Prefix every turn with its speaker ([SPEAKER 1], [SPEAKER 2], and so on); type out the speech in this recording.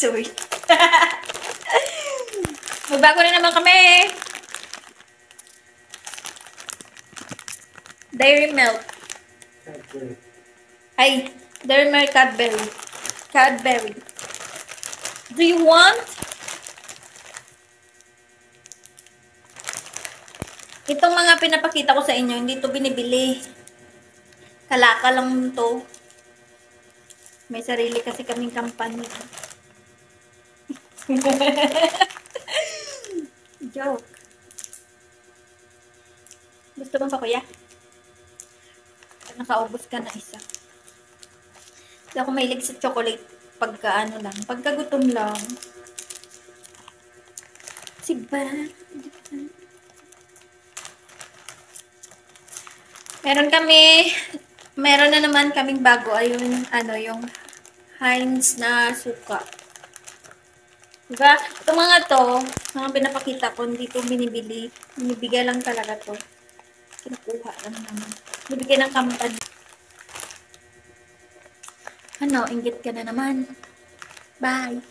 [SPEAKER 1] Sweet. Magbago na naman kami. Dairy Milk. Ay, Dairy Milk Cadbury. Cadbury. Do you want? Itong mga pinapakita ko sa inyo, hindi to binibili. Kalaka lang to. May sarili kasi kaming company. Joke. Gusto mo pa, kuya? Nakaubos ka na isa. Hindi ako mahilig sa chocolate pagka ano lang. Pagka gutom lang. Siba. Meron na naman kaming bago. Ayun, ano, yung Heinz na suka. Diba? Itong mga to, mga pinapakita ko, hindi to binibili. Binibigay lang talaga to. Kinukuha lang naman. Binibigay ng company. Ano, inggit ka na naman. Bye!